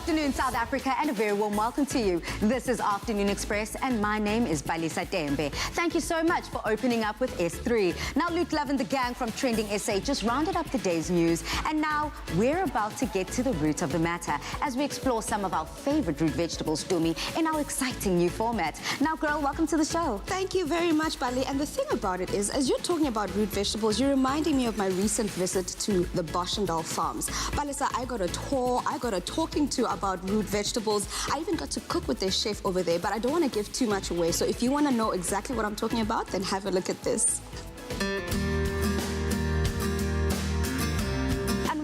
afternoon, South Africa, and a very warm welcome to you. This is Afternoon Express, and my name is Balisa Tembe. Thank you so much for opening up with S3. Now, Luke Love and the gang from Trending SA just rounded up the day's news, and now we're about to get to the root of the matter as we explore some of our favorite root vegetables, Dumi, in our exciting new format. Now, girl, welcome to the show. Thank you very much, Bali. And the thing about it is, as you're talking about root vegetables, you're reminding me of my recent visit to the Boschendal farms. Balisa, I got a tour, I got a talking to about root vegetables. I even got to cook with their chef over there, but I don't want to give too much away. So if you want to know exactly what I'm talking about, then have a look at this.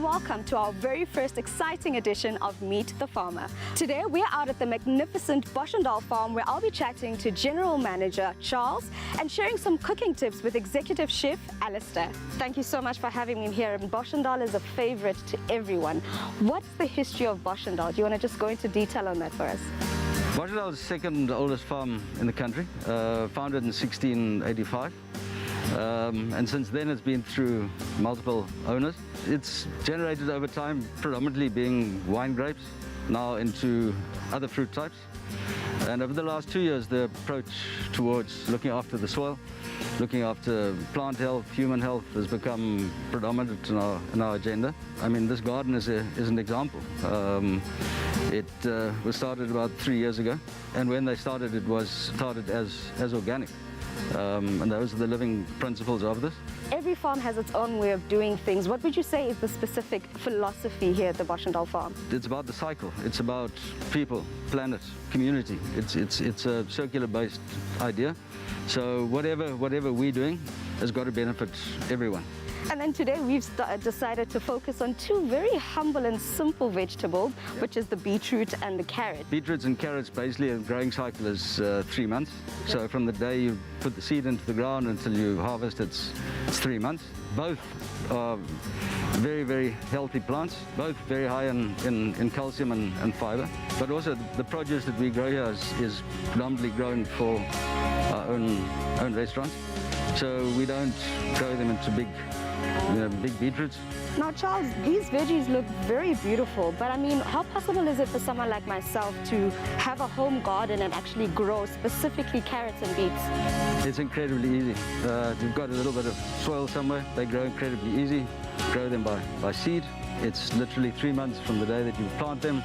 Welcome to our very first exciting edition of Meet the Farmer. Today we're out at the magnificent Boschendal farm where I'll be chatting to General Manager Charles and sharing some cooking tips with Executive Chef Allistaire. Thank you so much for having me here. Boschendal is a favorite to everyone. What's the history of Boschendal? Do you want to just go into detail on that for us? Boschendal is the second oldest farm in the country, founded in 1685. And since then it's been through multiple owners. It's generated over time, predominantly being wine grapes, now into other fruit types. And over the last 2 years, the approach towards looking after the soil, looking after plant health, human health has become predominant in our agenda. I mean, this garden is an example. It was started about 3 years ago, and when they started, it was started as organic. And those are the living principles of this. Every farm has its own way of doing things. What would you say is the specific philosophy here at the Boschendal farm? It's about the cycle. It's about people, planet, community. It's a circular-based idea. So whatever we're doing has got to benefit everyone. And then today we've decided to focus on two very humble and simple vegetables, which is the beetroot and the carrot. Beetroots and carrots, basically a growing cycle is 3 months. Okay. So from the day you put the seed into the ground until you harvest, it's 3 months. Both are very, very healthy plants, both very high in calcium and fiber. But also the produce that we grow here is predominantly grown for our own restaurants. So we don't grow them into big beetroots. Now, Charles, these veggies look very beautiful, but I mean, how possible is it for someone like myself to have a home garden and actually grow specifically carrots and beets? It's incredibly easy. You've got a little bit of soil somewhere, they grow incredibly easy. Grow them by seed. It's literally 3 months from the day that you plant them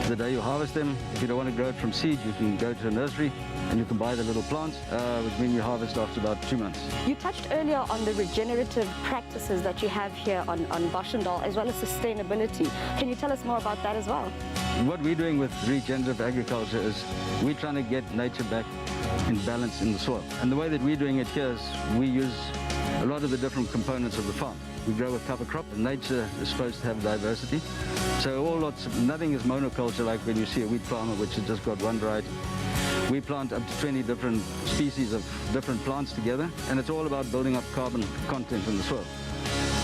to the day you harvest them. If you don't want to grow it from seed, you can go to a nursery and you can buy the little plants, which means you harvest after about 2 months. You touched earlier on the regenerative practices that you have here on Boschendal, as well as sustainability. Can you tell us more about that as well? What we're doing with regenerative agriculture is we're trying to get nature back in balance in the soil. And the way that we're doing it here is we use a lot of the different components of the farm. We grow a cover crop, and nature is supposed to have diversity. So nothing is monoculture like when you see a wheat farmer which has just got one variety. We plant up to 20 different species of different plants together, and it's all about building up carbon content in the soil.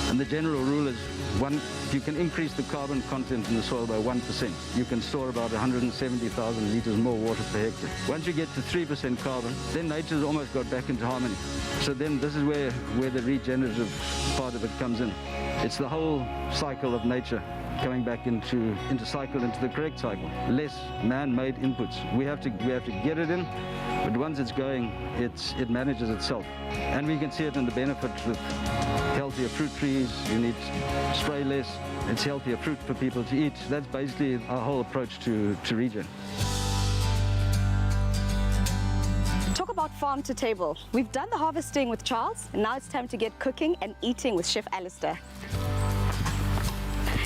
And the general rule is if you can increase the carbon content in the soil by 1%, you can store about 170,000 liters more water per hectare. Once you get to 3% carbon, then nature's almost got back into harmony. So then this is where the regenerative part of it comes in. It's the whole cycle of nature coming back into the correct cycle. Less man-made inputs. We have to get it in, but once it's going, it manages itself. And we can see it in the benefits with healthier fruit trees. You need to spray less. It's healthier fruit for people to eat. That's basically our whole approach to regen. Talk about farm to table. We've done the harvesting with Charles, and now it's time to get cooking and eating with Chef Allistaire.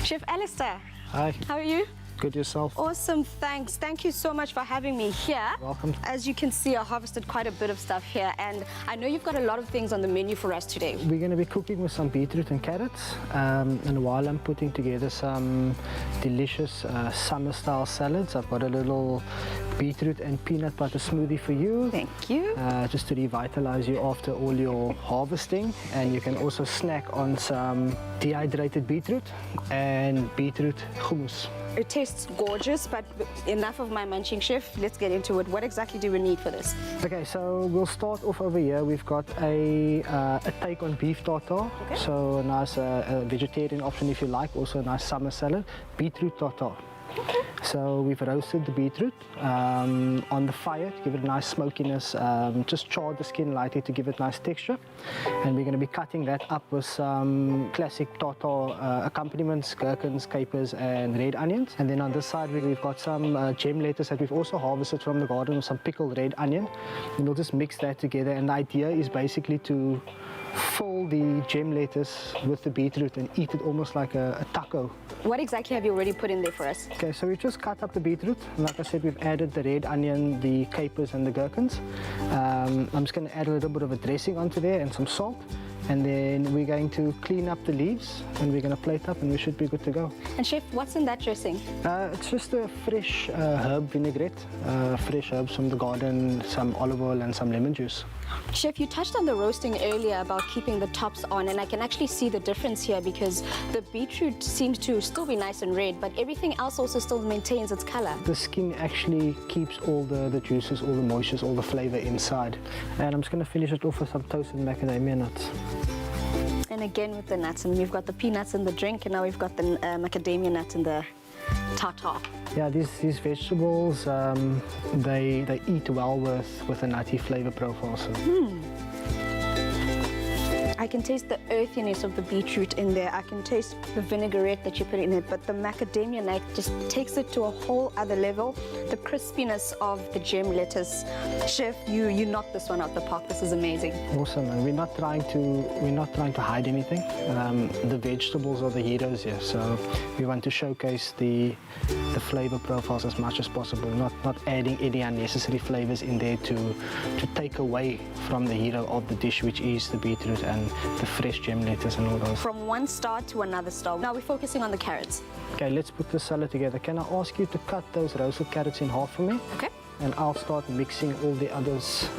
Chef Allistaire. Hi. How are you? Good, yourself? Awesome, thanks. Thank you so much for having me here. Welcome. As you can see, I harvested quite a bit of stuff here, and I know you've got a lot of things on the menu for us today. We're going to be cooking with some beetroot and carrots, and while I'm putting together some delicious summer-style salads, I've got a little beetroot and peanut butter smoothie for you. Thank you. Just to revitalize you after all your harvesting, and you can also snack on some dehydrated beetroot and beetroot hummus. It tastes gorgeous, but enough of my munching, Chef. Let's get into it. What exactly do we need for this? Okay, so we'll start off over here. We've got a take on beef tartare. Okay. So a nice vegetarian option if you like. Also a nice summer salad. Beetroot tartare. Okay. So we've roasted the beetroot on the fire to give it a nice smokiness, just charred the skin lightly to give it nice texture. And we're going to be cutting that up with some classic tartar accompaniments, gherkins, capers and red onions. And then on this side we've got some gem lettuce that we've also harvested from the garden with some pickled red onion. And we'll just mix that together, and the idea is basically to fill the gem lettuce with the beetroot and eat it almost like a taco. What exactly have you already put in there for us? Okay, so we've just cut up the beetroot. Like I said, we've added the red onion, the capers and the gherkins. I'm just going to add a little bit of a dressing onto there and some salt. And then we're going to clean up the leaves and we're going to plate up and we should be good to go. And Chef, what's in that dressing? It's just a fresh herb vinaigrette, fresh herbs from the garden, some olive oil and some lemon juice. Chef, you touched on the roasting earlier about keeping the tops on, and I can actually see the difference here because the beetroot seems to still be nice and red, but everything else also still maintains its color. The skin actually keeps all the juices, all the moistures, all the flavor inside. And I'm just going to finish it off with some toasted macadamia nuts. And again with the nuts, and we've got the peanuts in the drink, and now we've got the macadamia nuts in the tartar. Yeah, these vegetables, they eat well with a nutty flavor profile. So. I can taste the earthiness of the beetroot in there. I can taste the vinaigrette that you put in it, but the macadamia nut just takes it to a whole other level. The crispiness of the gem lettuce. Chef, you knocked this one out the park. This is amazing. Awesome, and we're not trying to hide anything. The vegetables are the heroes here, so we want to showcase the flavor profiles as much as possible. Not adding any unnecessary flavors in there to take away from the hero of the dish, which is the beetroot and the fresh gem lettuce and all those. From one star to another star. Now we're focusing on the carrots. Okay, let's put the salad together. Can I ask you to cut those roasted carrots in half for me? Okay. And I'll start mixing all the others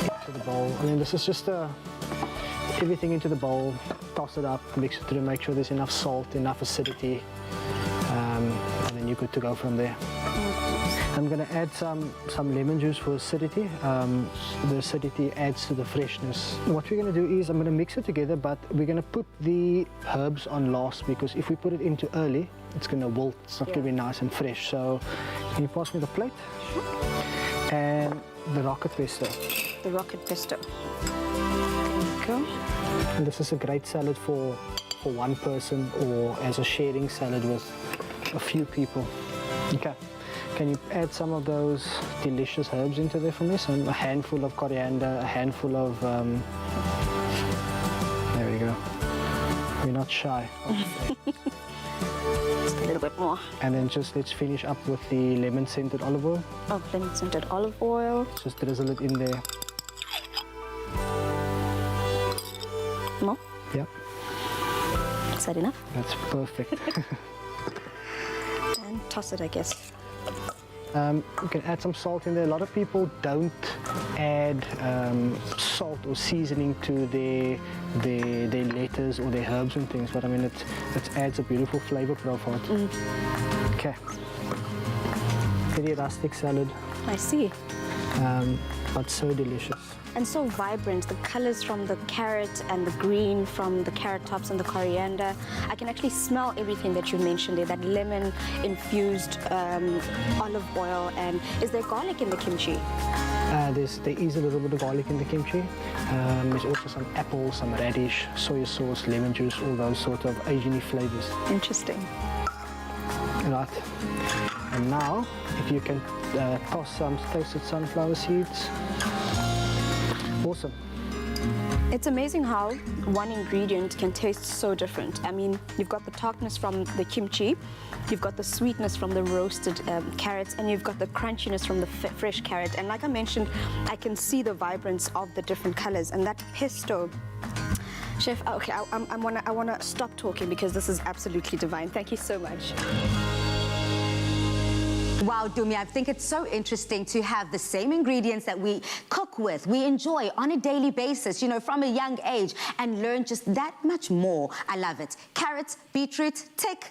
into the bowl. I mean, this is just everything into the bowl, toss it up, mix it through, make sure there's enough salt, enough acidity, and then you're good to go from there. I'm going to add some lemon juice for acidity. The acidity adds to the freshness. What we're going to do is I'm going to mix it together, but we're going to put the herbs on last, because if we put it in too early, it's going to wilt. It's not going to be nice and fresh. So can you pass me the plate? And the rocket pesto. The rocket pesto. There you go. And this is a great salad for one person, or as a sharing salad with a few people. Okay. Can you add some of those delicious herbs into there for me? So a handful of coriander, a handful of, there we go. We're not shy. Just a little bit more. And then just let's finish up with the lemon-scented olive oil. Oh, lemon-scented olive oil. Just drizzle it in there. More? Yep, Is that enough? that's perfect. And toss it, I guess. You can add some salt in there. A lot of people don't add salt or seasoning to their lettuce or their herbs and things, but I mean it adds a beautiful flavor profile. Okay. Very rustic salad, I see. but so delicious. And so vibrant, the colors from the carrot and the green from the carrot tops and the coriander. I can actually smell everything that you mentioned there, that lemon infused olive oil. And is there garlic in the kimchi? There is a little bit of garlic in the kimchi. There's also some apple, some radish, soy sauce, lemon juice, all those sort of Asian-y flavors. Interesting. Right. And now, if you can toss some toasted sunflower seeds. Awesome. It's amazing how one ingredient can taste so different. I mean, you've got the tartness from the kimchi, you've got the sweetness from the roasted carrots, and you've got the crunchiness from the fresh carrot. And like I mentioned, I can see the vibrance of the different colors. And that pesto, Chef, okay, I wanna stop talking because this is absolutely divine. Thank you so much. Wow, Dumi, I think it's so interesting to have the same ingredients that we cook with, we enjoy on a daily basis, you know, from a young age, and learn just that much more. I love it. Carrots, beetroot, tick.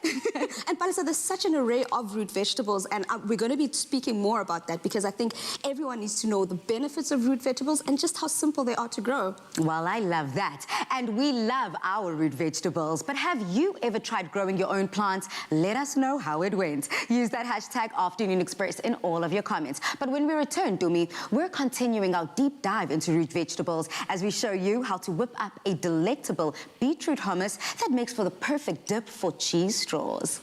And Palisa, there's such an array of root vegetables, and we're going to be speaking more about that because I think everyone needs to know the benefits of root vegetables and just how simple they are to grow. Well, I love that. And we love our root vegetables. But have you ever tried growing your own plants? Let us know how it went. Use that hashtag Afternoon Express in all of your comments. But when we return, Dumi, we're continuing our deep dive into root vegetables as we show you how to whip up a delectable beetroot hummus that makes for the perfect dip for cheese straws.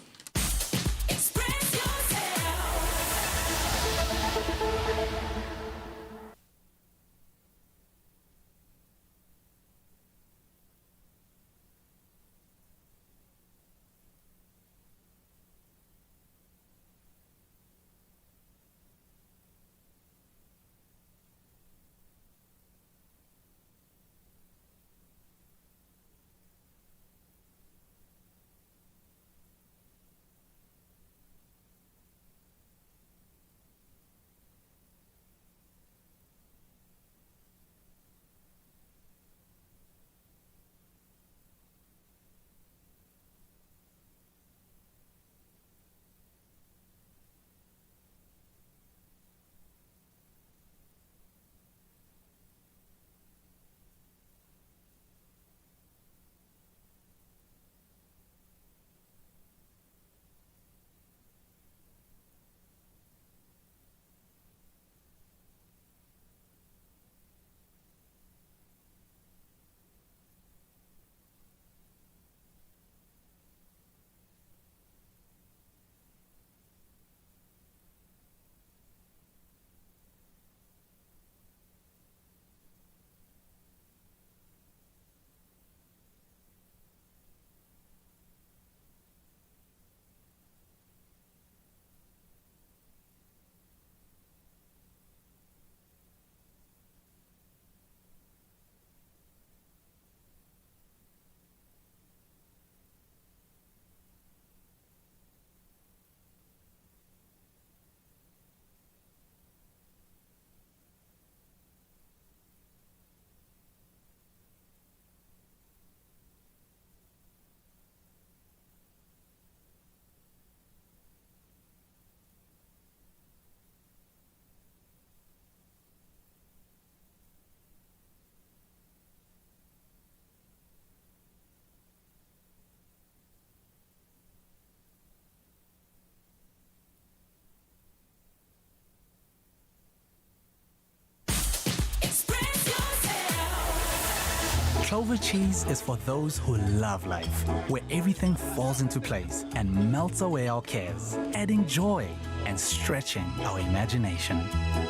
Clover cheese is for those who love life, where everything falls into place and melts away our cares, adding joy and stretching our imagination.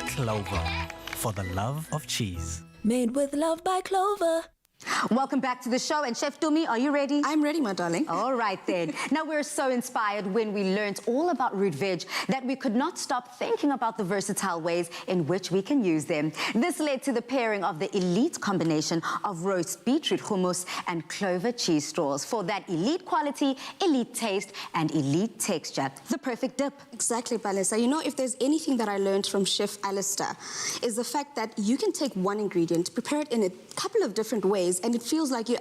Clover, for the love of cheese. Made with love by Clover. Welcome back to the show. And Chef Dumi, are you ready? I'm ready, my darling. All right, then. Now, we're so inspired when we learned all about root veg that we could not stop thinking about the versatile ways in which we can use them. This led to the pairing of the elite combination of roast beetroot hummus and clover cheese straws for that elite quality, elite taste, and elite texture. The perfect dip. Exactly, Palisa. You know, if there's anything that I learned from Chef Allistaire, is the fact that you can take one ingredient, prepare it in a couple of different ways, and it feels like you're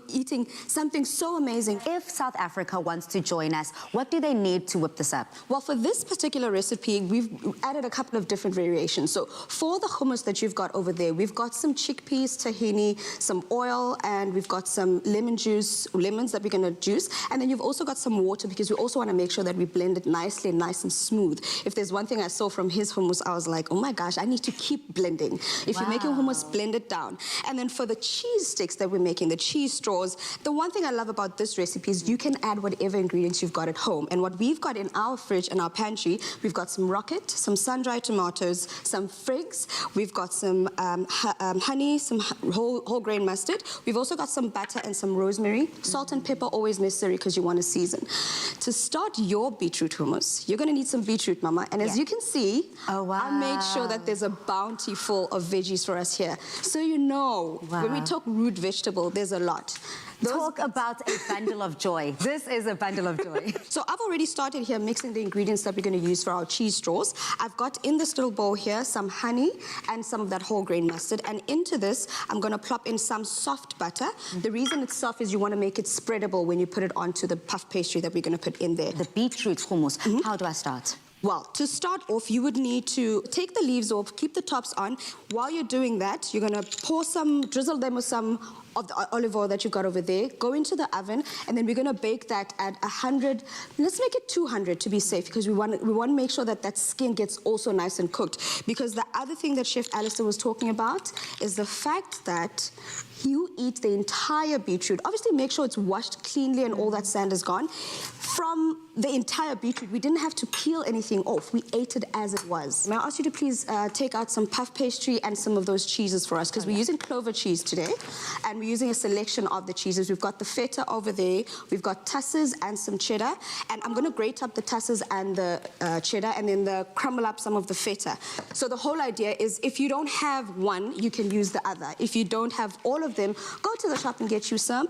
eating something so amazing. If South Africa wants to join us, what do they need to whip this up? Well, for this particular recipe, we've added a couple of different variations. So for the hummus that you've got over there, we've got some chickpeas, tahini, some oil, and we've got some lemon juice, lemons that we're going to juice. And then you've also got some water because we also want to make sure that we blend it nicely and nice and smooth. If there's one thing I saw from his hummus, I was like, oh my gosh, I need to keep blending. If you're making hummus, blend it down. And then for the cheese sticks that we're making, the cheese straws, the one thing I love about this recipe is you can add whatever ingredients you've got at home. And what we've got in our fridge and our pantry, we've got some rocket, some sun-dried tomatoes, some figs, we've got some honey, some whole grain mustard. We've also got some butter and some rosemary. Salt and pepper always necessary because you want to season. To start your beetroot hummus, you're going to need some beetroot, Mama. And as you can see, I made sure that there's a bounty full of veggies for us here. So you know, when we talk root vegetable, there's a lot. Talk about a bundle of joy. This is a bundle of joy. So I've already started here mixing the ingredients that we're going to use for our cheese straws. I've got in this little bowl here some honey and some of that whole grain mustard. And into this, I'm going to plop in some soft butter. The reason it's soft is you want to make it spreadable when you put it onto the puff pastry that we're going to put in there. The beetroot hummus. How do I start? Well, to start off, you would need to take the leaves off, keep the tops on. While you're doing that, you're going to drizzle them with some of the olive oil that you've got over there, go into the oven, and then we're going to bake that at 100, let's make it 200 to be safe, because we want to make sure that that skin gets also nice and cooked. Because the other thing that Chef Allistaire was talking about is the fact that you eat the entire beetroot. Obviously, make sure it's washed cleanly and all that sand is gone. From the entire beetroot, we didn't have to peel anything off. We ate it as it was. May I ask you to please take out some puff pastry and some of those cheeses for us, because we're using clover cheese today, and we're using a selection of the cheeses. We've got the feta over there, we've got tussers and some cheddar, and I'm going to grate up the tussers and the cheddar, and then crumble up some of the feta. So the whole idea is, if you don't have one, you can use the other. If you don't have all of them, go to the shop and get you some.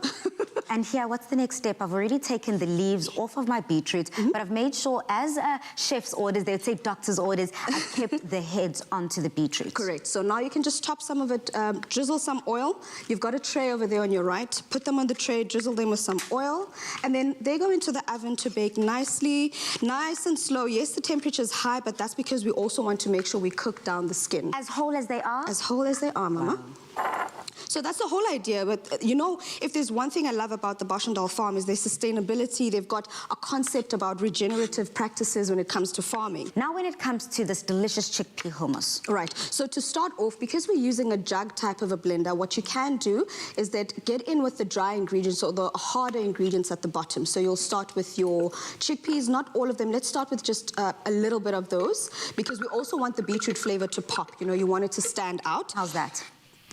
And here, what's the next step? I've already taken the leaves off of my beetroot, but I've made sure, as chef's orders, they would say doctor's orders, I've kept the heads onto the beetroot. Correct. So now you can just top some of it, drizzle some oil. You've got a tray over there on your right. Put them on the tray, drizzle them with some oil, and then they go into the oven to bake nicely, nice and slow. Yes, the temperature is high, but that's because we also want to make sure we cook down the skin. As whole as they are? As whole as they are, Mama. Wow. So that's the whole idea. But, you know, if there's one thing I love about the Boschendal farm is their sustainability. They've got a concept about regenerative practices when it comes to farming. Now when it comes to this delicious chickpea hummus. Right. So to start off, because we're using a jug type of a blender, what you can do is that get in with the dry ingredients or the harder ingredients at the bottom. So you'll start with your chickpeas, not all of them. Let's start with just a little bit of those, because we also want the beetroot flavor to pop. You know, you want it to stand out. How's that?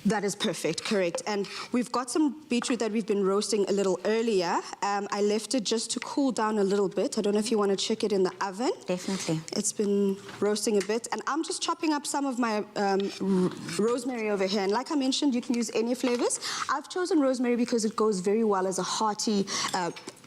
That is perfect, correct. And we've got some beetroot that we've been roasting a little earlier. I left it just to cool down a little bit. I don't know if you want to check it in the oven. Definitely. It's been roasting a bit. And I'm just chopping up some of my rosemary over here. And like I mentioned, you can use any flavors. I've chosen rosemary because it goes very well as a hearty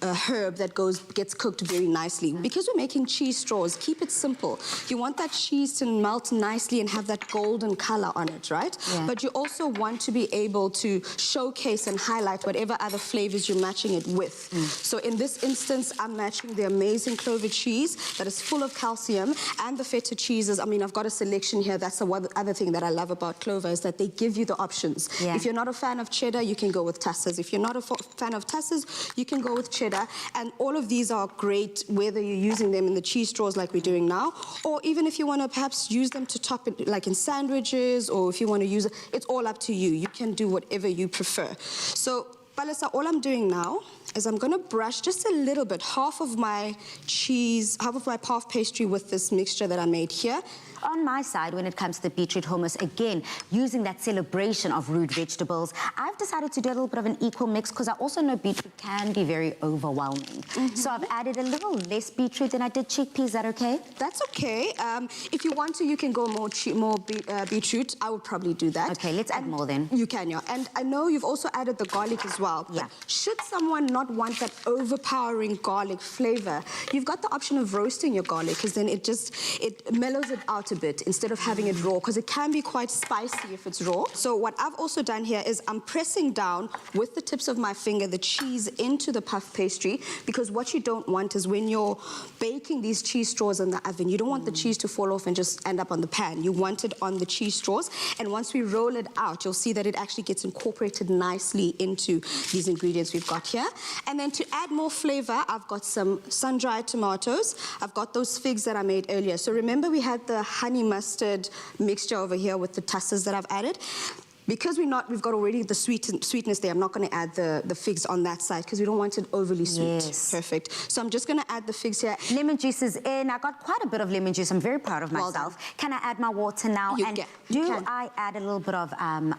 herb that gets cooked very nicely. Because we're making cheese straws, keep it simple. You want that cheese to melt nicely and have that golden color on it, right? Yeah. But you also want to be able to showcase and highlight whatever other flavors you're matching it with. So in this instance, I'm matching the amazing clover cheese that is full of calcium, and the feta cheeses. I mean, I've got a selection here. That's the other thing that I love about clover, is that they give you the options. Yeah. If you're not a fan of cheddar, you can go with tussers. If you're not a fan of tussers, you can go with cheddar. And all of these are great, whether you're using them in the cheese straws like we're doing now, or even if you want to perhaps use them to top it, like in sandwiches, or if you want to use it, it's all up to you. You can do whatever you prefer. So, Balisa, all I'm doing now is I'm going to brush just a little bit, half of my puff pastry with this mixture that I made here. On my side, when it comes to the beetroot hummus, again, using that celebration of root vegetables, I've decided to do a little bit of an equal mix, because I also know beetroot can be very overwhelming. So I've added a little less beetroot than I did chickpeas. Is that okay? That's okay. If you want to, you can go more beetroot. I would probably do that. Okay, let's add more then. You can, yeah. And I know you've also added the garlic as well. Yeah. But should someone not want that overpowering garlic flavor, you've got the option of roasting your garlic, because then it mellows it out a bit instead of having it raw, because it can be quite spicy if it's raw. So what I've also done here is I'm pressing down with the tips of my finger the cheese into the puff pastry, because what you don't want is when you're baking these cheese straws in the oven, you don't want the cheese to fall off and just end up on the pan. You want it on the cheese straws, and once we roll it out, you'll see that it actually gets incorporated nicely into these ingredients we've got here. And then to add more flavor, I've got some sun-dried tomatoes. I've got those figs that I made earlier. So remember, we had the honey mustard mixture over here with the tussers that I've added. Because we've got already the sweetness there, I'm not going to add the figs on that side, because we don't want it overly sweet. Yes. Perfect. So I'm just going to add the figs here. Lemon juice is in. I got quite a bit of lemon juice. I'm very proud of myself. Well done. Can I add my water now? You and can. Do I add a little bit of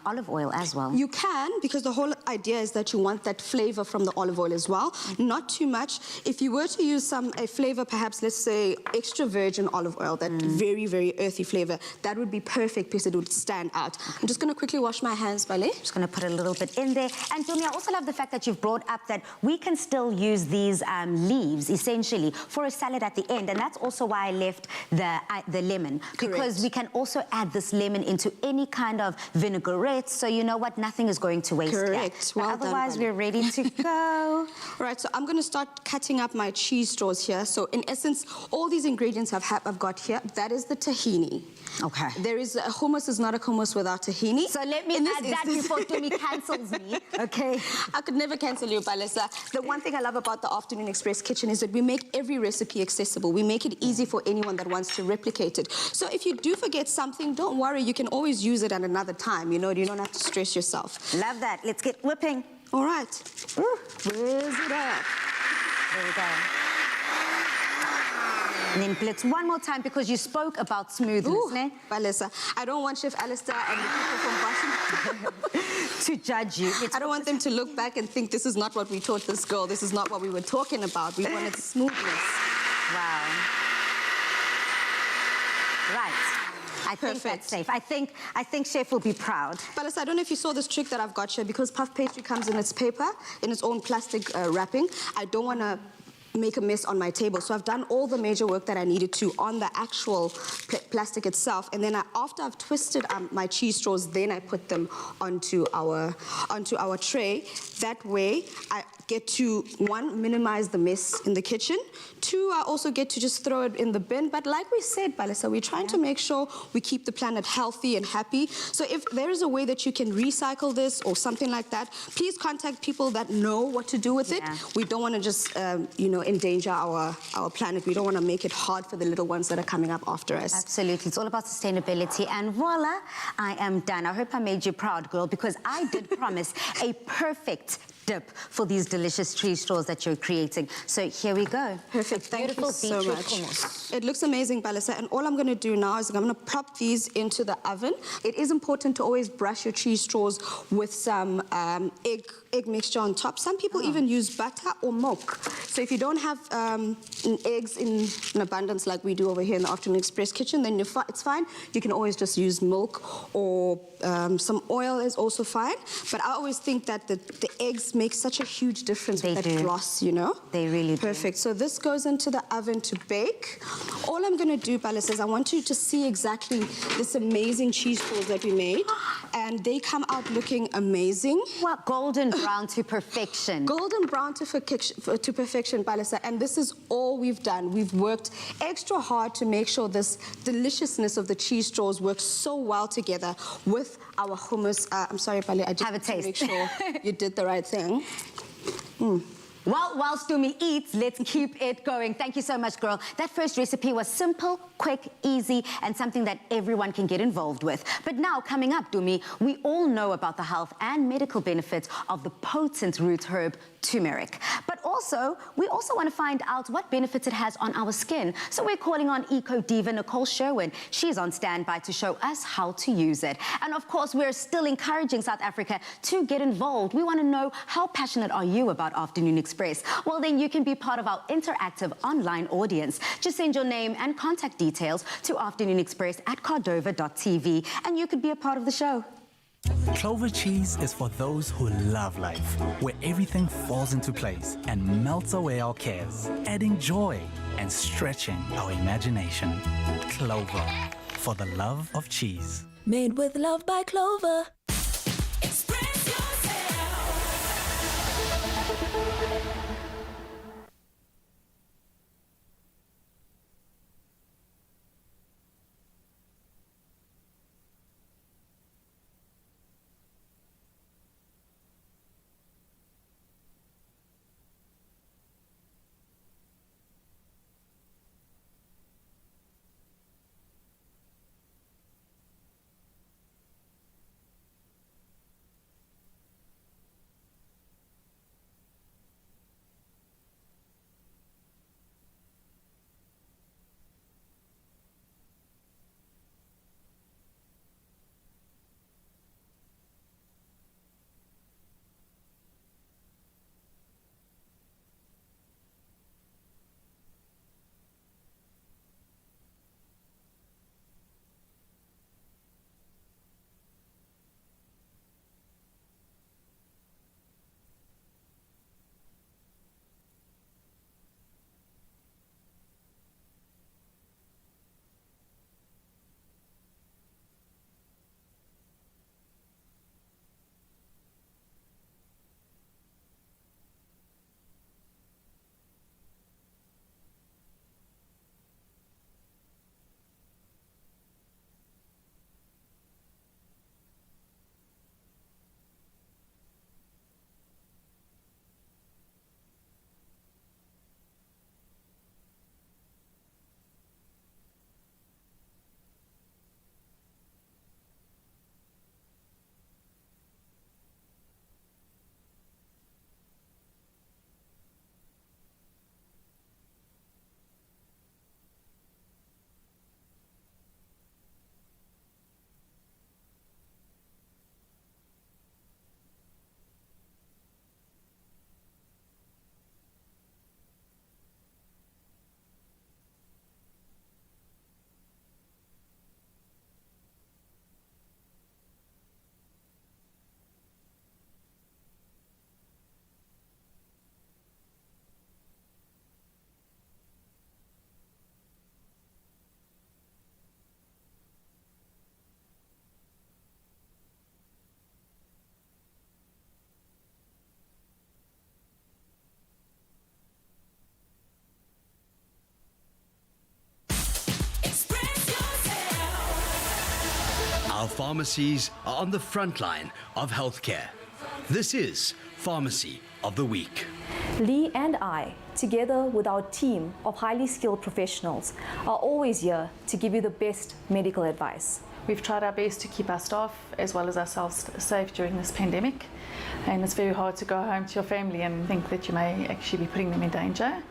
olive oil as well? You can, because the whole idea is that you want that flavor from the olive oil as well. Not too much. If you were to use a flavor, perhaps, let's say, extra virgin olive oil, that very, very earthy flavor, that would be perfect, because it would stand out. I'm just going to quickly wash wash my hands, Bali. Just going to put a little bit in there. And Tumi, I also love the fact that you've brought up that we can still use these leaves, essentially, for a salad at the end. And that's also why I left the lemon. Because we can also add this lemon into any kind of vinaigrette. So you know what? Nothing is going to waste. Correct. Well done, otherwise, Bali. we're ready to go. All right, so I'm going to start cutting up my cheese straws here. So in essence, all these ingredients I've got here, that is the tahini. Okay. There is a hummus is not a hummus without tahini. So let me add that before Tumi cancels me. Okay. I could never cancel you, Balisa. The one thing I love about the Afternoon Express kitchen is that we make every recipe accessible. We make it easy for anyone that wants to replicate it. So if you do forget something, don't worry. You can always use it at another time. You know, you don't have to stress yourself. Love that. Let's get whipping. All right. Ooh. Where's it at? There we go. And then blitz one more time because you spoke about smoothness, ne? Balisa, I don't want Chef Allistaire and the people from Boschendal to judge you. I don't want them to look back and think this is not what we taught this girl. This is not what we were talking about. We wanted smoothness. Wow. Right. I think that's safe. I think Chef will be proud. Balisa, I don't know if you saw this trick that I've got here because puff pastry comes in its paper, in its own plastic wrapping. I don't want to make a mess on my table. So I've done all the major work that I needed to on the actual plastic itself. And then after I've twisted my cheese straws, then I put them onto our tray. That way I get to, one, minimize the mess in the kitchen. Two, I also get to just throw it in the bin. But like we said, Balisa, we're trying to make sure we keep the planet healthy and happy. So if there is a way that you can recycle this or something like that, please contact people that know what to do with it. We don't want to just, endanger our planet. We don't want to make it hard for the little ones that are coming up after us. Absolutely. It's all about sustainability. And voila, I am done. I hope I made you proud, girl, because I did promise a perfect dip for these delicious cheese straws that you're creating. So here we go. Perfect. Thank you so much. Hummus. It looks amazing, Balisa. And all I'm going to do now is I'm going to plop these into the oven. It is important to always brush your cheese straws with some egg mixture on top. Some people even use butter or milk. So if you don't have eggs in abundance like we do over here in the Afternoon Express kitchen, then it's fine. You can always just use milk or some oil is also fine. But I always think that the eggs make such a huge difference with that gloss, you know? They really do. Perfect. So this goes into the oven to bake. All I'm going to do, Balisa, is I want you to see exactly this amazing cheese balls that we made. And they come out looking amazing. What? Golden brown to perfection. Golden brown to perfection, Balisa. And this is all we've done. We've worked extra hard to make sure this deliciousness of the cheese straws works so well together with our hummus. I'm sorry, Bali, I just have a taste. Make sure you did the right thing. Well, whilst Tumi eats, let's keep it going. Thank you so much, girl. That first recipe was simple, quick, easy, and something that everyone can get involved with. But now, coming up, Tumi, we all know about the health and medical benefits of the potent root herb turmeric. But we also want to find out what benefits it has on our skin. So we're calling on eco diva Nicole Sherwin. She's on standby to show us how to use it. And of course, we're still encouraging South Africa to get involved. We want to know, how passionate are you about Afternoon Express? Well, then you can be part of our interactive online audience. Just send your name and contact details to afternoonexpress@cardova.tv and you could be a part of the show. Clover cheese is for those who love life, where everything falls into place and melts away our cares, adding joy and stretching our imagination. Clover, for the love of cheese. Made with love by Clover. Express yourself. Our pharmacies are on the front line of healthcare. This is Pharmacy of the Week. Lee and I, together with our team of highly skilled professionals, are always here to give you the best medical advice. We've tried our best to keep our staff as well as ourselves safe during this pandemic, and it's very hard to go home to your family and think that you may actually be putting them in danger.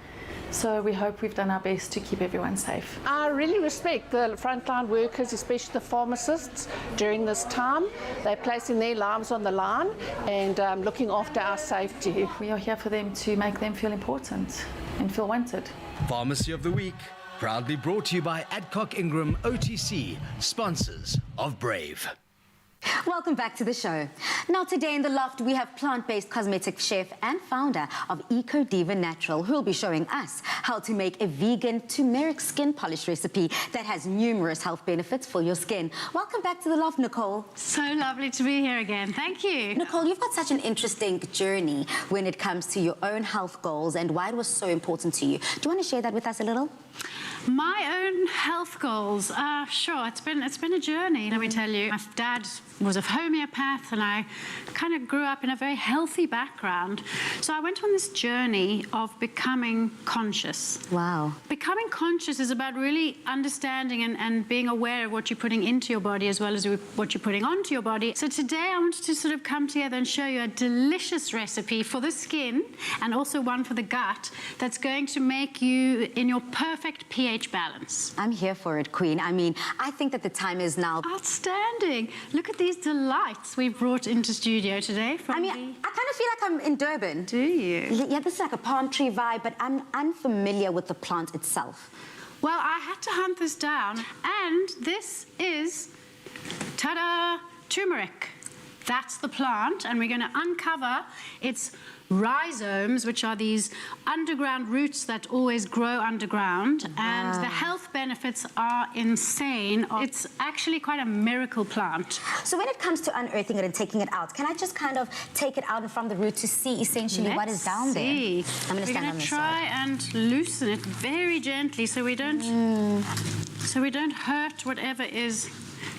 So we hope we've done our best to keep everyone safe. I really respect the frontline workers, especially the pharmacists, during this time. They're placing their lives on the line and looking after our safety. We are here for them to make them feel important and feel wanted. Pharmacy of the Week, proudly brought to you by Adcock Ingram OTC, sponsors of Brave. Welcome back to the show. Now today in the loft we have plant-based cosmetic chef and founder of Eco Diva Natural, who will be showing us how to make a vegan turmeric skin polish recipe that has numerous health benefits for your skin. Welcome back to the loft, Nicole. So lovely to be here again. Thank you. Nicole, you've got such an interesting journey when it comes to your own health goals and why it was so important to you. Do you want to share that with us a little? My own health goals, sure, it's been a journey, let me tell you. My dad was a homeopath and I kind of grew up in a very healthy background. So I went on this journey of becoming conscious. Wow. Becoming conscious is about really understanding and being aware of what you're putting into your body as well as what you're putting onto your body. So today I wanted to sort of come together and show you a delicious recipe for the skin and also one for the gut that's going to make you in your perfect pH balance. I'm here for it, Queen. I mean, I think that the time is now. Outstanding. Look at these delights we've brought into studio today. I mean, I kind of feel like I'm in Durban. Do you? Yeah, this is like a palm tree vibe, but I'm unfamiliar with the plant itself. Well, I had to hunt this down, and this is, ta-da, turmeric. That's the plant, and we're going to uncover its rhizomes, which are these underground roots that always grow underground. Wow. And the health benefits are insane. It's actually quite a miracle plant. So when it comes to unearthing it and taking it out, can I just kind of take it out and from the root to see essentially what is down there? I'm going to stand on this side. We're going to try and loosen it very gently so we don't hurt whatever is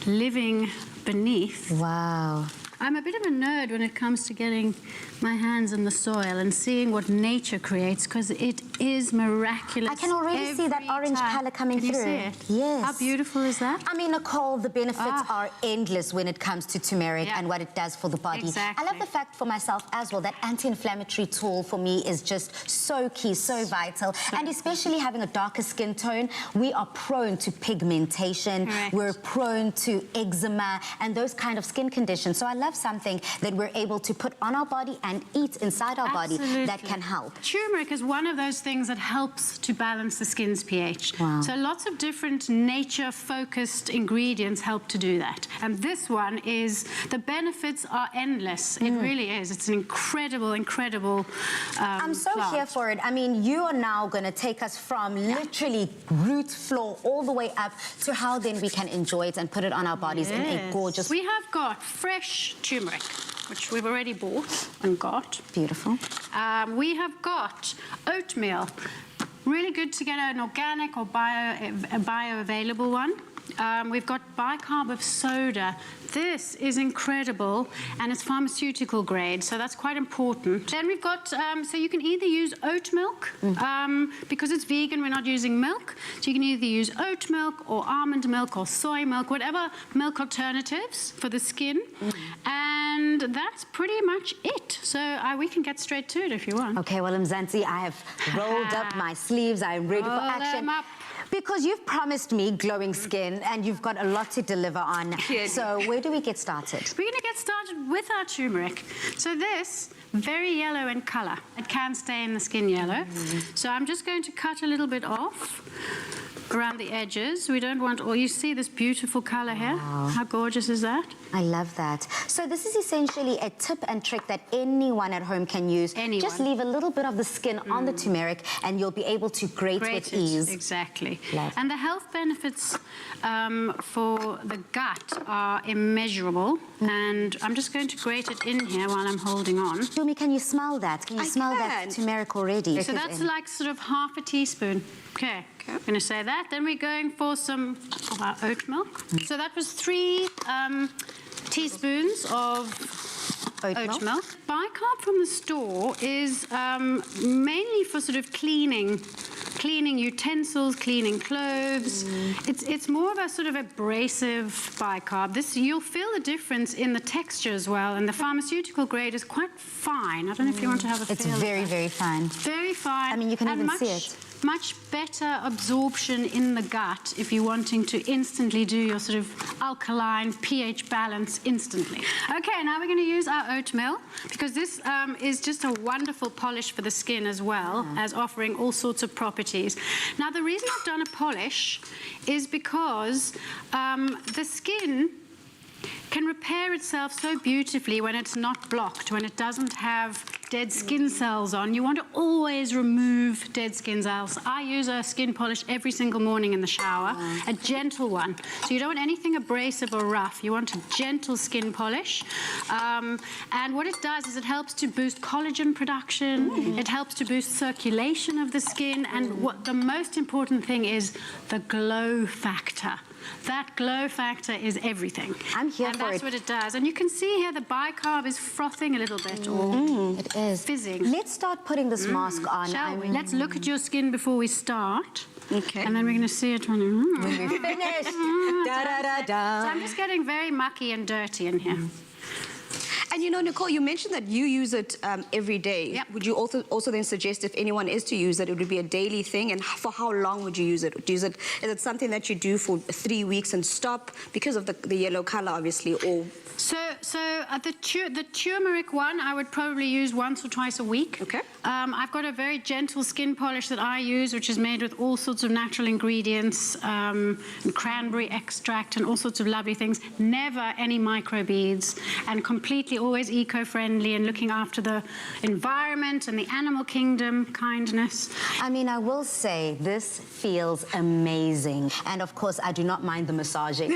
living beneath. Wow. I'm a bit of a nerd when it comes to getting my hands in the soil and seeing what nature creates, because it is miraculous. I can already see that orange color coming through. Can you see it? Yes. How beautiful is that? I mean, Nicole, the benefits are endless when it comes to turmeric and what it does for the body. Exactly. I love the fact for myself as well that anti-inflammatory tool for me is just so key, so vital. And especially having a darker skin tone, we are prone to pigmentation. Correct. We're prone to eczema and those kind of skin conditions. So I love something that we're able to put on our body and eat inside our body that can help. Turmeric is one of those things that helps to balance the skin's pH. Wow. So lots of different nature-focused ingredients help to do that. And this one is, the benefits are endless. It really is. It's an incredible, incredible I'm so plant. here for it. I mean, you are now going to take us from literally root floor all the way up to how then we can enjoy it and put it on our bodies in a gorgeous... We have got fresh turmeric, which we've already bought and got. Beautiful. We have got oatmeal. Really good to get an organic or bioavailable one. We've got bicarb of soda. This is incredible, and it's pharmaceutical grade, so that's quite important. Then we've got, so you can either use oat milk, because it's vegan, we're not using milk. So you can either use oat milk or almond milk or soy milk, whatever milk alternatives for the skin. And that's pretty much it. So we can get straight to it if you want. Okay, well, Mzansi, I have rolled up my sleeves. I'm ready for action. Them up. Because you've promised me glowing skin and you've got a lot to deliver on. So where do we get started? We're going to get started with our turmeric. So this, very yellow in color. It can stay in the skin yellow. So I'm just going to cut a little bit off around the edges. We don't want all. You see this beautiful color here? How gorgeous is that? I love that. So this is essentially a tip and trick that anyone at home can use. Anyone. Just leave a little bit of the skin on the turmeric and you'll be able to grate with ease. Exactly. Love. And the health benefits for the gut are immeasurable. And I'm just going to grate it in here while I'm holding on. Jumi, can you smell that? Can you smell that turmeric already? So that's like sort of half a teaspoon. Okay. I'm going to say that. Then we're going for some of our oat milk. So that was 3 teaspoons of oat milk. Bicarb from the store is mainly for sort of cleaning utensils, cleaning clothes. It's more of a sort of abrasive bicarb. You'll feel the difference in the texture as well, and the pharmaceutical grade is quite fine. I don't know if you want to have a feel. It's very, very fine. Very fine. I mean, you can even see it. Much better absorption in the gut if you're wanting to instantly do your sort of alkaline pH balance instantly. Okay, now we're going to use our oatmeal because this is just a wonderful polish for the skin as well as offering all sorts of properties. Now, the reason I've done a polish is because the skin can repair itself so beautifully when it's not blocked, when it doesn't have dead skin cells on. You want to always remove dead skin cells. I use a skin polish every single morning in the shower, a gentle one. So you don't want anything abrasive or rough. You want a gentle skin polish. And what it does is it helps to boost collagen production. It helps to boost circulation of the skin. And what the most important thing is the glow factor. That glow factor is everything. I'm here for it. And that's what it does. And you can see here the bicarb is frothing a little bit, or it is fizzing. Let's start putting this mask on. Shall we? Let's look at your skin before we start. Okay. And then we're going to see it when we finish. Da, da, da, da. So I'm just getting very mucky and dirty in here. And you know, Nicole, you mentioned that you use it every day. Yep. Would you also then suggest if anyone is to use it, it would be a daily thing? And for how long would you use it? Is it something that you do for 3 weeks and stop because of the yellow color, obviously, or? So the turmeric one, I would probably use once or twice a week. Okay. I've got a very gentle skin polish that I use, which is made with all sorts of natural ingredients, and cranberry extract and all sorts of lovely things. Never any microbeads, and completely always eco-friendly and looking after the environment and the animal kingdom, kindness. I mean, I will say this feels amazing. And of course, I do not mind the massaging.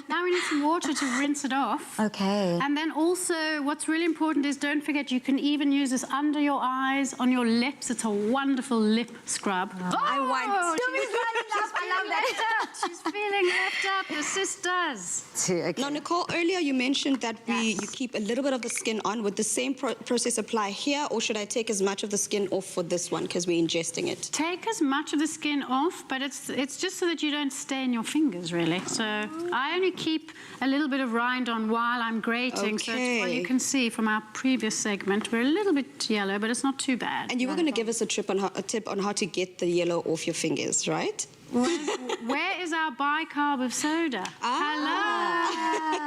Now we need some water to rinse it off. Okay. And then also, what's really important is don't forget you can even use this under your eyes, on your lips. It's a wonderful lip scrub. I want to. I love that. She's feeling left up. The sis does. Okay. Now, Nicole, earlier you mentioned that you keep a little bit of the skin on. Would the same process apply here, or should I take as much of the skin off for this one because we're ingesting it? Take as much of the skin off, but it's just so that you don't stain your fingers, really. So I only keep a little bit of rind on while I'm grating. Okay. So it's, well, you can see from our previous segment, we're a little bit yellow, but it's not too bad. And you were going to give us a tip on how to get the yellow off your fingers, right? Where is our bicarb of soda? Hello!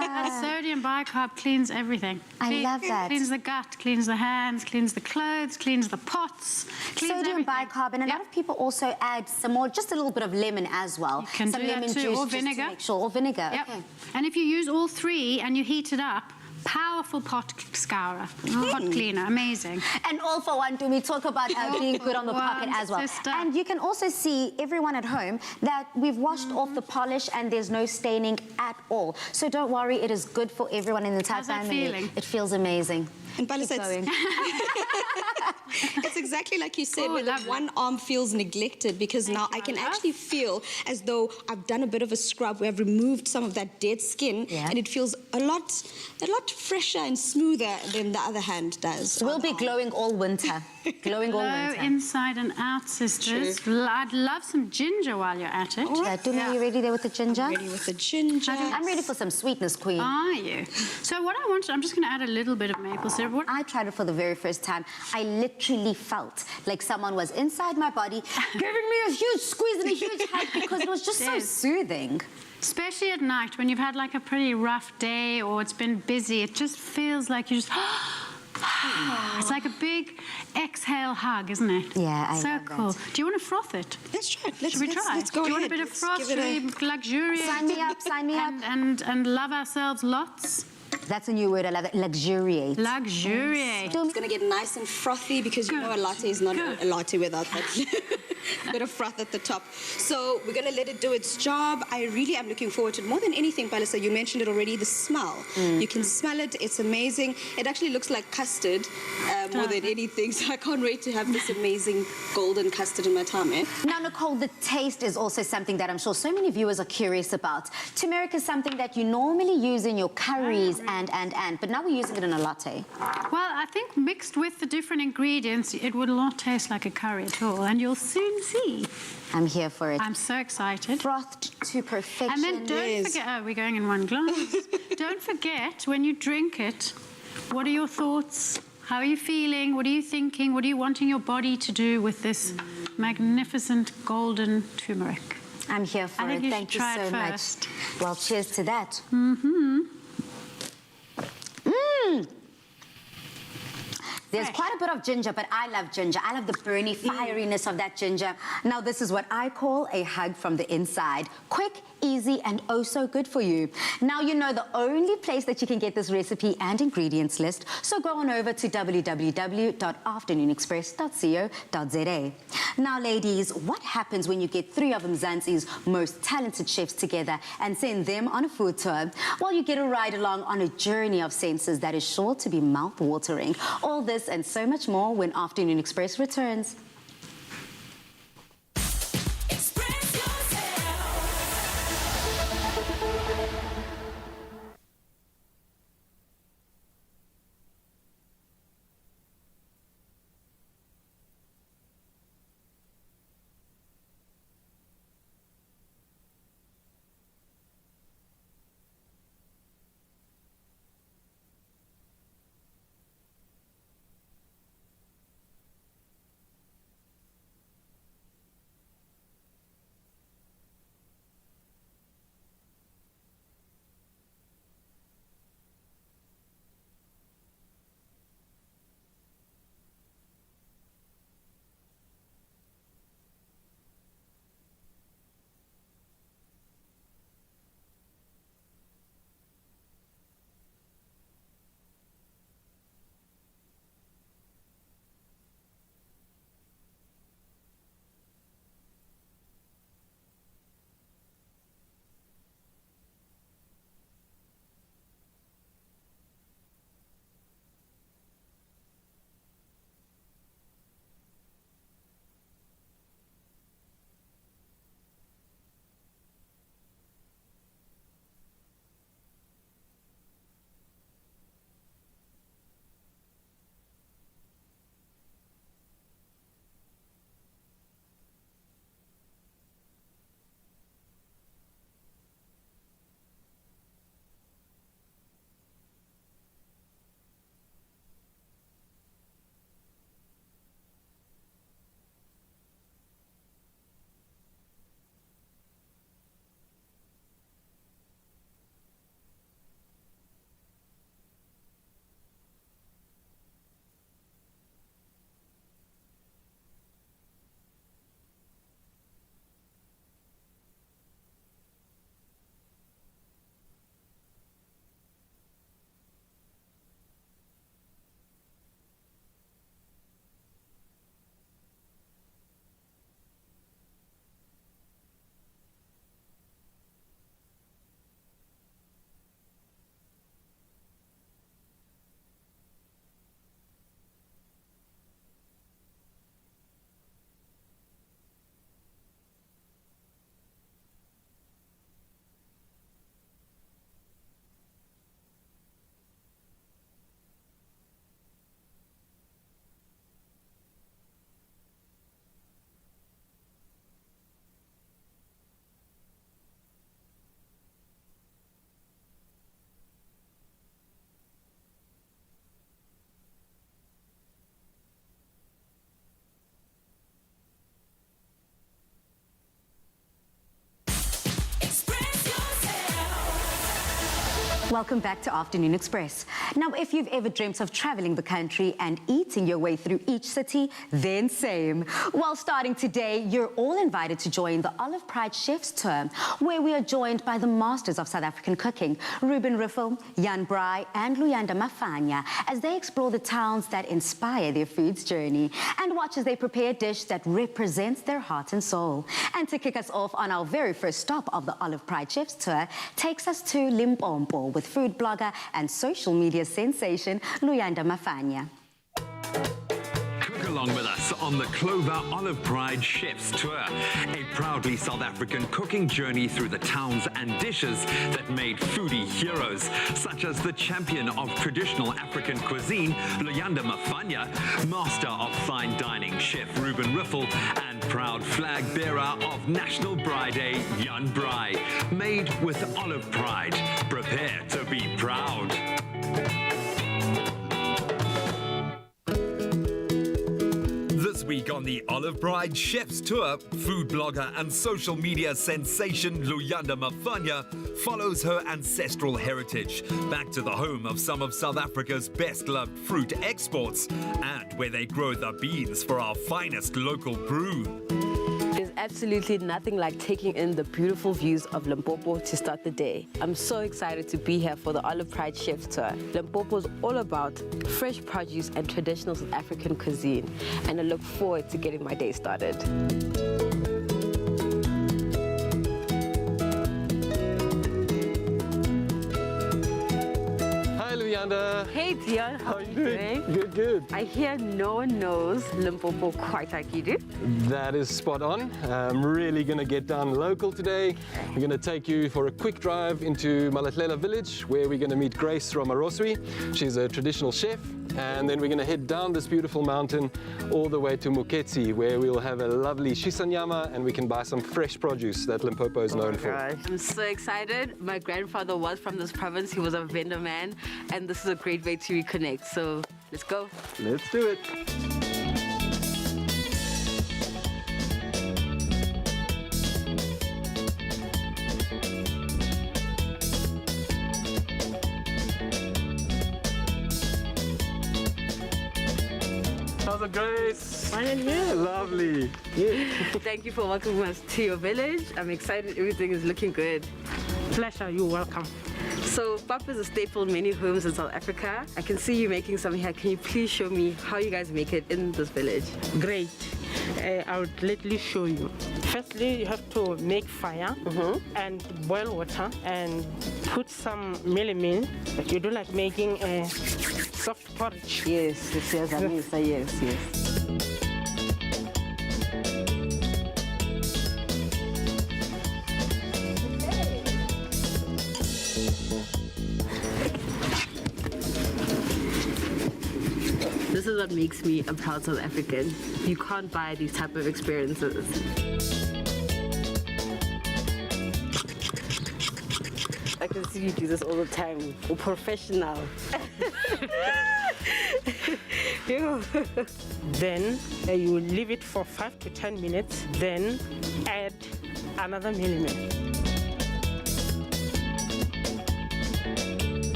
That sodium bicarb cleans everything. I love that. Cleans the gut, cleans the hands, cleans the clothes, cleans the pots, cleans Sodium everything. bicarb, and a lot of people also add some more, just a little bit of lemon as well. You can some do that lemon too, juice or just to vinegar. make sure, or vinegar. Yep. Okay. And if you use all 3 and you heat it up, powerful pot scourer, pot cleaner, amazing. And all for one, do we talk about being good on the pocket as well? Sister. And you can also see, everyone at home, that we've washed off the polish and there's no staining at all. So don't worry, it is good for everyone in the entire How's that family. feeling? It feels amazing. And Balisa, Keep going. it's exactly like you said, where the lovely. one arm feels neglected, because now I can actually feel as though I've done a bit of a scrub where I've removed some of that dead skin, and it feels a lot fresher and smoother than the other hand does. We'll be glowing all winter. Glowing all Glow winter. inside and out, sisters. I'd love some ginger while you're at it. Yeah, Dumi, are you ready there with the ginger? I'm ready with the ginger. I'm ready for some sweetness, Queen. Are you? So what I wanted, I'm just going to add a little bit of maple syrup. What I tried it for the very first time. I literally felt like someone was inside my body giving me a huge squeeze and a huge hug because it was just so soothing. Especially at night when you've had like a pretty rough day or it's been busy, it just feels like you just... It's like a big exhale hug, isn't it? Yeah, I so love cool. that. Do you want to froth it? Let's try it. Should we try? Let's go Do you ahead. want a bit of Let's froth? give Should it we luxuriate? Sign me up, sign me up. And love ourselves lots? That's a new word, I love it. Luxuriate. Luxuriate. It's going to get nice and frothy because you know a latte is not a latte without that. bit of froth at the top. So we're going to let it do its job. I really am looking forward to it. More than anything, Balisa, you mentioned it already, the smell. You can smell it. It's amazing. It actually looks like custard more than anything. So I can't wait to have this amazing golden custard in my tummy. Now, Nicole, the taste is also something that I'm sure so many viewers are curious about. Turmeric is something that you normally use in your curries but now we're using it in a latte. Well, I think mixed with the different ingredients, it will not taste like a curry at all, and you'll soon see. I'm here for it. I'm so excited. Frothed to perfection. And then don't forget, oh, we're going in one glass. Don't forget, when you drink it, what are your thoughts? How are you feeling? What are you thinking? What are you wanting your body to do with this magnificent golden turmeric? I'm here for it. Thank you so much. Well, cheers to that. There's quite a bit of ginger, but I love ginger. I love the burny fieriness of that ginger. Now, this is what I call a hug from the inside. Quick, easy, and oh so good for you. Now you know the only place that you can get this recipe and ingredients list, so go on over to www.afternoonexpress.co.za. Now, ladies, what happens when you get 3 of Mzansi's most talented chefs together and send them on a food tour? Well, you get a ride along on a journey of senses that is sure to be mouth-watering. All this and so much more when Afternoon Express returns. Welcome back to Afternoon Express. Now, if you've ever dreamt of traveling the country and eating your way through each city, then same. Well, starting today, you're all invited to join the Olive Pride Chef's Tour, where we are joined by the masters of South African cooking, Ruben Riffel, Jan Braai, and Luyanda Mafanya, as they explore the towns that inspire their food's journey and watch as they prepare a dish that represents their heart and soul. And to kick us off on our very first stop of the Olive Pride Chef's Tour takes us to Limpopo with food blogger and social media sensation Luyanda Mafanya. Cook along with us on the Clover Olive Pride Chef's Tour, a proudly South African cooking journey through the towns and dishes that made foodie heroes, such as the champion of traditional African cuisine, Luyanda Mafanya, master of fine dining chef Ruben Riffel, and proud flag bearer of National Braai Day, Jan Braai. Made with Olive Pride. Prepare to be proud. This week on the Olive Pride Chef's Tour, food blogger and social media sensation Luyanda Mafanya follows her ancestral heritage back to the home of some of South Africa's best-loved fruit exports and where they grow the beans for our finest local brew. There's absolutely nothing like taking in the beautiful views of Limpopo to start the day. I'm so excited to be here for the Olive Pride Chef's Tour. Limpopo is all about fresh produce and traditional South African cuisine, and I look forward to getting my day started. Hey Dion, how are you doing? Good, good. I hear no one knows Limpopo quite like you do. That is spot on. I'm really going to get down local today. We're going to take you for a quick drive into Malatlela village, where we're going to meet Grace Romaroswi. She's a traditional chef. And then we're going to head down this beautiful mountain all the way to Muketsi, where we'll have a lovely shisanyama and we can buy some fresh produce that Limpopo is known for. I'm so excited. My grandfather was from this province. He was a vendor man, and this is a great way to reconnect. So let's go. Let's do it. How's it, Grace? Fine, yeah. Lovely. Yeah. Thank you for welcoming us to your village. I'm excited. Everything is looking good. Pleasure. You're welcome. So pap is a staple in many homes in South Africa. I can see you making some here. Can you please show me how you guys make it in this village? Great. I would gladly show you. Firstly, you have to make fire and boil water and put some mealie. You do like making a soft porridge. Yes, yes, I mean, yes, yes. This is what makes me a proud South African. You can't buy these type of experiences. I can see you do this all the time. You're professional. Then you leave it for 5 to 10 minutes. Then add another mealie.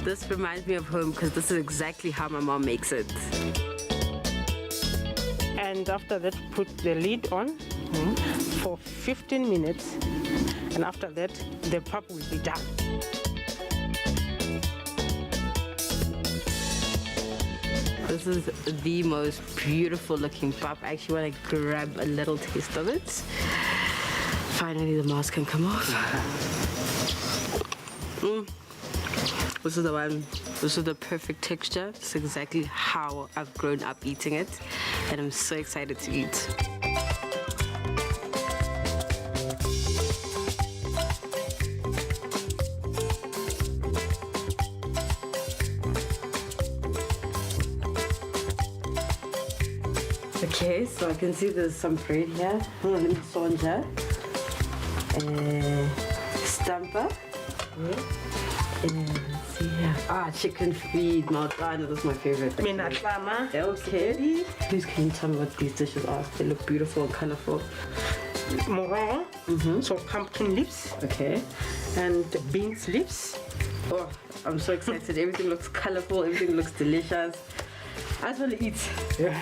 This reminds me of home because this is exactly how my mom makes it. And after that, put the lid on for 15 minutes. And after that, the pap will be done. This is the most beautiful looking pap. I actually want to grab a little taste of it. Finally, the mask can come off. This is the one. This is the perfect texture. This is exactly how I've grown up eating it, and I'm so excited to eat. Okay, so I can see there's some bread here. Let me sonja. Stamper. See here. Chicken feet, maltana, that's my favorite. Okay. Please can you tell me what these dishes are? They look beautiful and colorful. Moro, so pumpkin lips. Okay. And beans lips. Oh, I'm so excited. Everything looks colorful, everything looks delicious. I just want to eat. Yeah.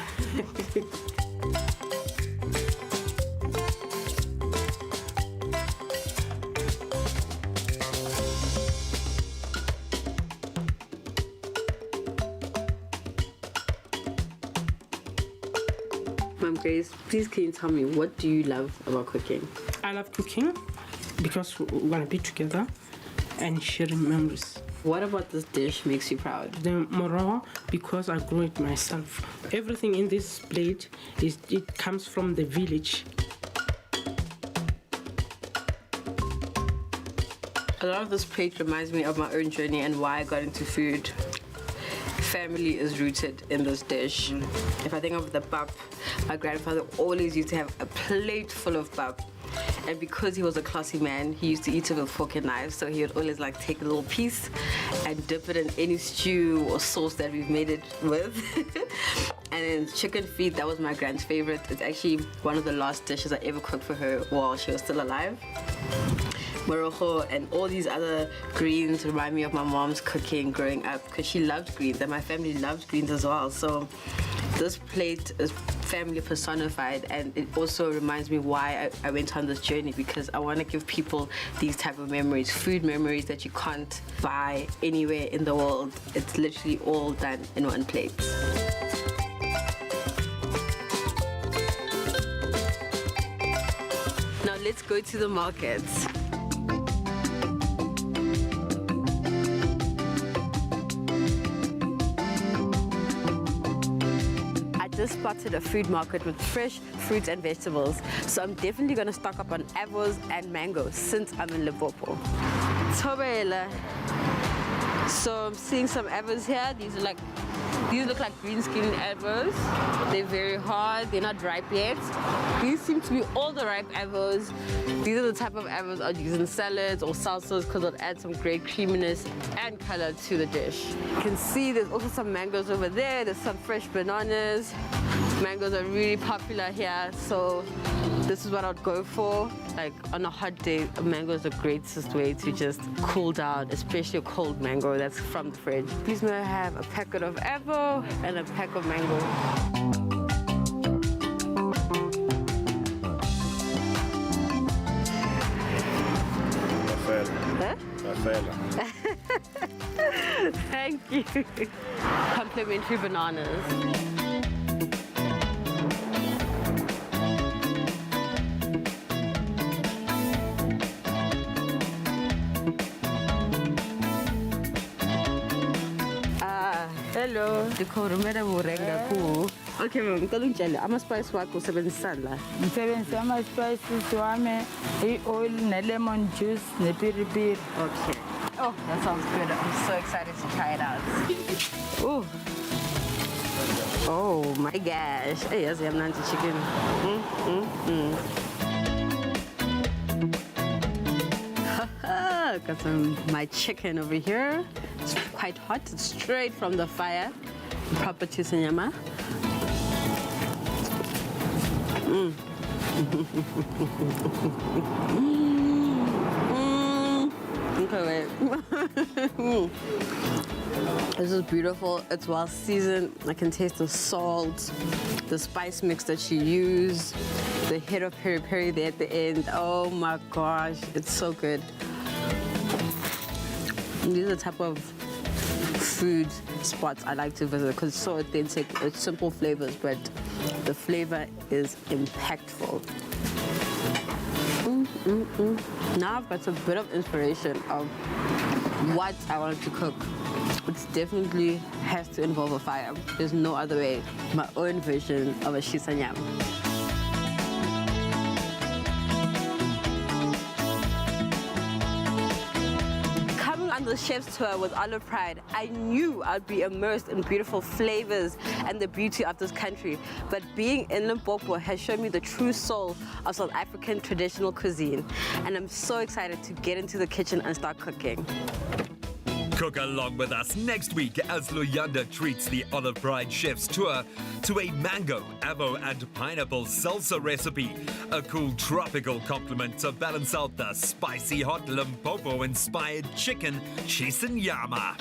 Ma'am Grace, please can you tell me, what do you love about cooking? I love cooking because we want to be together and sharing memories. What about this dish makes you proud? The moro, because I grew it myself. Everything in this plate, it comes from the village. A lot of this plate reminds me of my own journey and why I got into food. Family is rooted in this dish. If I think of the bap, my grandfather always used to have a plate full of bap. And because he was a classy man, he used to eat it with fork and knife, so he would always like take a little piece and dip it in any stew or sauce that we've made it with. And then chicken feet, that was my grand's favorite. It's actually one of the last dishes I ever cooked for her while she was still alive. Morojo and all these other greens remind me of my mom's cooking growing up, because she loved greens and my family loved greens as well. So this plate is family personified, and it also reminds me why I went on this journey, because I want to give people these type of memories, food memories that you can't buy anywhere in the world. It's literally all done in one plate. Now let's go to the market. Just spotted a food market with fresh fruits and vegetables, so I'm definitely going to stock up on avos and mangoes since I'm in Limpopo. Tobela. So I'm seeing some avos here. These look like green skin avos. They're very hard, they're not ripe yet. These seem to be all the ripe avos. These are the type of avos I'd use in salads or salsas because it'll add some great creaminess and color to the dish. You can see there's also some mangoes over there. There's some fresh bananas. Mangoes are really popular here, so this is what I'd go for. Like on a hot day, a mango is the greatest way to just cool down, especially a cold mango that's from the fridge. Please may I have a packet of avo and a pack of mango. Thank you. Complimentary bananas. Hello. Nicole, okay, ma'am, tell me, I'm a spice wako usebenzisani la? Ngisebenzisa ama-spices wami, i-oil, ne-lemon juice, nepiripiri. Okay. Oh, that sounds good. I'm so excited to try it out. Oh. Oh my gosh. Hey, yes, I'm not chicken. Got some my chicken over here. It's quite hot. It's straight from the fire. Proper chisanyama. Okay, wait. This is beautiful. It's well seasoned. I can taste the salt, the spice mix that she used, the hit of peri-peri there at the end. Oh my gosh, it's so good. These are the type of food spots I like to visit because it's so authentic. It's simple flavors, but the flavor is impactful. Now I've got a bit of inspiration of what I wanted to cook. It definitely has to involve a fire. There's no other way. My own version of a shisanyam. On the chef's tour with Olive Pride, I knew I'd be immersed in beautiful flavors and the beauty of this country. But being in Limpopo has shown me the true soul of South African traditional cuisine. And I'm so excited to get into the kitchen and start cooking. Cook along with us next week as Luyanda treats the Olive Pride Chef's tour to a mango, avo and pineapple salsa recipe, a cool tropical complement to balance out the spicy hot Limpopo-inspired chicken chisenyama.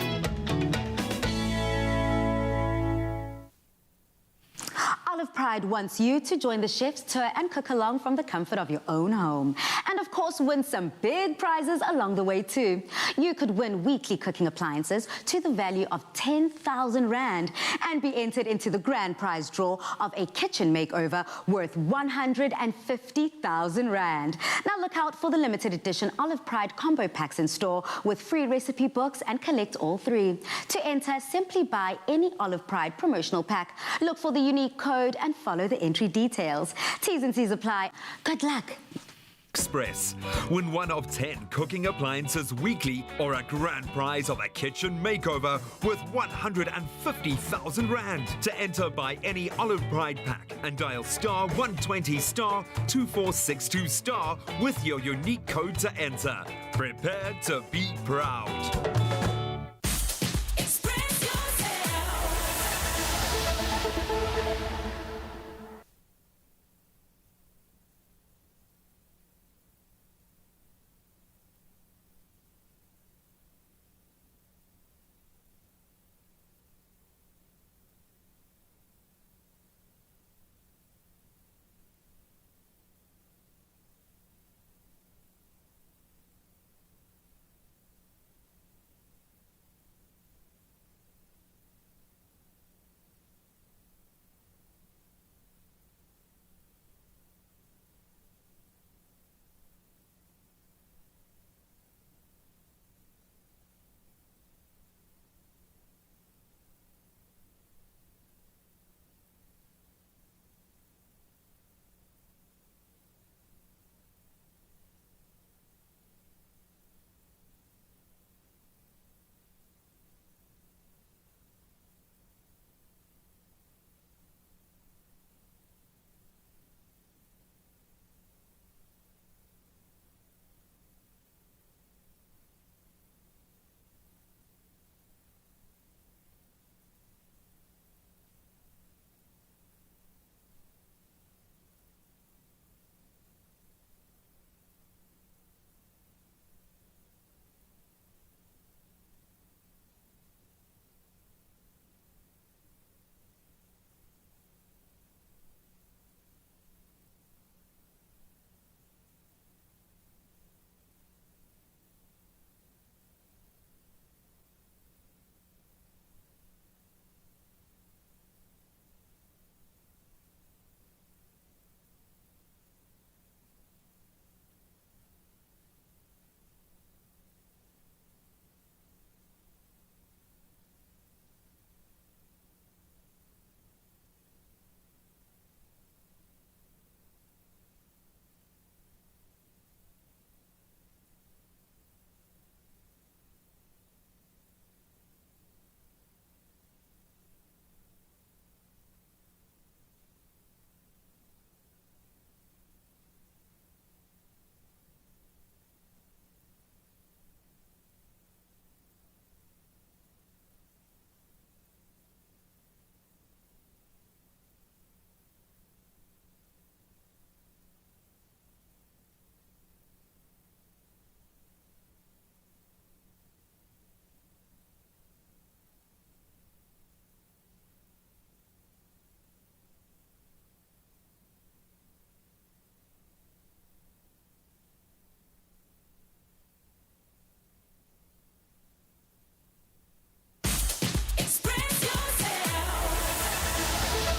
Olive Pride wants you to join the chef's tour and cook along from the comfort of your own home. And of course, win some big prizes along the way too. You could win weekly cooking appliances to the value of 10,000 Rand and be entered into the grand prize draw of a kitchen makeover worth 150,000 Rand. Now look out for the limited edition Olive Pride combo packs in store with free recipe books and collect all 3. To enter, simply buy any Olive Pride promotional pack. Look for the unique code and follow the entry details. T's and C's apply. Good luck. Express. Win 1 of 10 cooking appliances weekly or a grand prize of a kitchen makeover worth 150,000 Rand. To enter, buy any Olive Pride pack and dial star 120 star 2462 star with your unique code to enter. Prepare to be proud.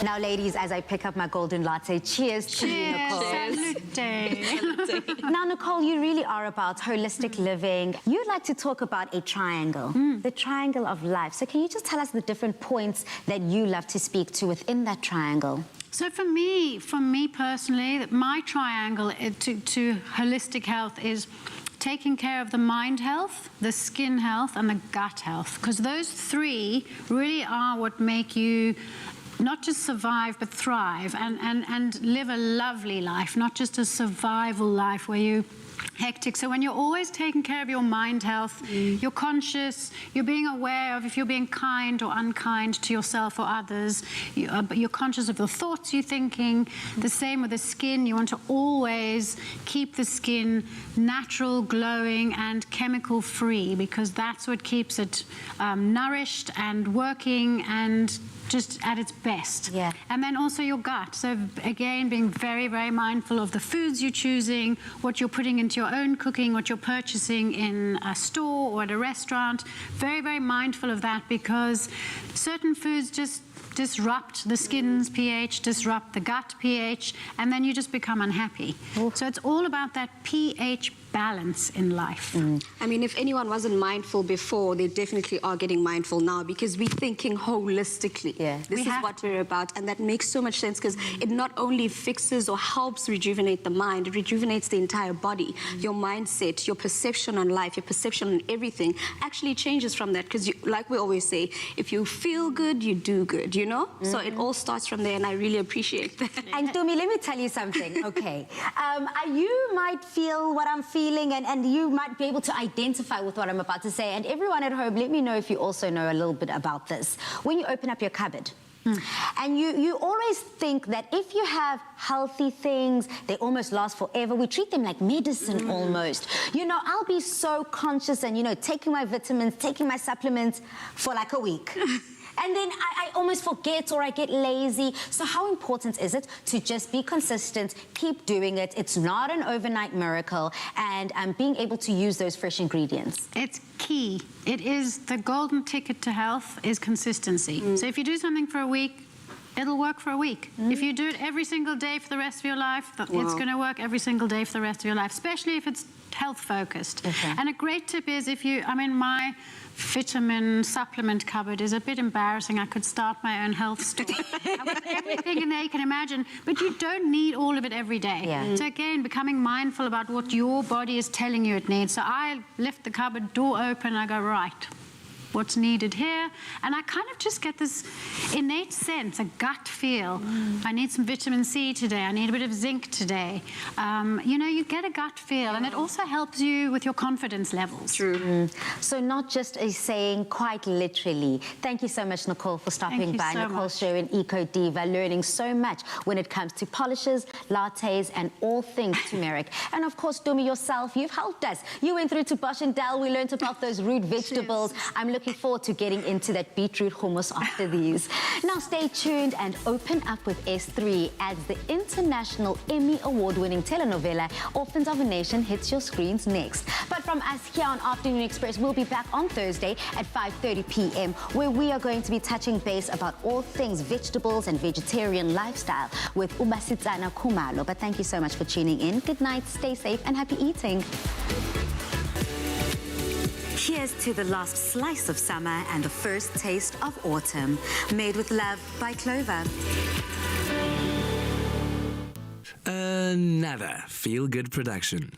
Now, ladies, as I pick up my golden latte, cheers to you, Nicole. Salute. Now, Nicole, you really are about holistic living. You'd like to talk about a triangle, the triangle of life. So can you just tell us the different points that you love to speak to within that triangle? So for me personally, my triangle to holistic health is taking care of the mind health, the skin health, and the gut health, because those 3 really are what make you not just survive but thrive and live a lovely life, not just a survival life where you hectic. So when you're always taking care of your mind health, you're conscious, you're being aware of if you're being kind or unkind to yourself or others, you're conscious of the thoughts you're thinking. The same with the skin. You want to always keep the skin natural, glowing, and chemical free, because that's what keeps it nourished and working and just at its best. Yeah. And then also your gut. So again, being very, very mindful of the foods you're choosing, what you're putting into your own cooking, what you're purchasing in a store or at a restaurant. Very, very mindful of that, because certain foods just disrupt the skin's pH, disrupt the gut pH, and then you just become unhappy. So it's all about that pH balance in life. I mean, if anyone wasn't mindful before, they definitely are getting mindful now, because we're thinking holistically. This is what we're about, and that makes so much sense, because it not only fixes or helps rejuvenate the mind, it rejuvenates the entire body. Your mindset, your perception on life, your perception on everything actually changes from that, because like we always say, if you feel good, you do good, you know? So it all starts from there, and I really appreciate that. And Tumi, let me tell you something, okay? You might feel what I'm feeling, and you might be able to identify with what I'm about to say. And everyone at home, let me know if you also know a little bit about this. When you open up your cupboard, and you always think that if you have healthy things, they almost last forever. We treat them like medicine almost. You know, I'll be so conscious and, you know, taking my vitamins, taking my supplements for like a week. And then I almost forget, or I get lazy. So how important is it to just be consistent, keep doing it? It's not an overnight miracle, and being able to use those fresh ingredients. It's key. It is the golden ticket to health is consistency. So if you do something for a week, it'll work for a week. If you do it every single day for the rest of your life, it's going to work every single day for the rest of your life, especially if it's health focused. And a great tip is my vitamin supplement cupboard is a bit embarrassing. I could start my own health store. I've got everything in there you can imagine, but you don't need all of it every day. So again, becoming mindful about what your body is telling you it needs. So I lift the cupboard door open, I go, right, what's needed here? And I kind of just get this innate sense, a gut feel. I need some vitamin C today. I need a bit of zinc today. You know, you get a gut feel, and it also helps you with your confidence levels. So not just a saying, quite literally. Thank you so much, Nicole, for stopping by. Nicole Sherwin, Eco Diva, learning so much when it comes to polishes, lattes, and all things turmeric. And of course, Dumi, yourself, you've helped us. You went through to Boschendal. We learned about those root vegetables. I'm looking forward to getting into that beetroot hummus after these. Now stay tuned and open up with S3 as the international Emmy award-winning telenovela Orphans of a Nation hits your screens next. But from us here on Afternoon Express, we'll be back on Thursday at 5:30 p.m. where we are going to be touching base about all things vegetables and vegetarian lifestyle with Ubasitsana Khumalo. But thank you so much for tuning in. Good night, stay safe, and happy eating. Here's to the last slice of summer and the first taste of autumn. Made with love by Clover. Another feel-good production.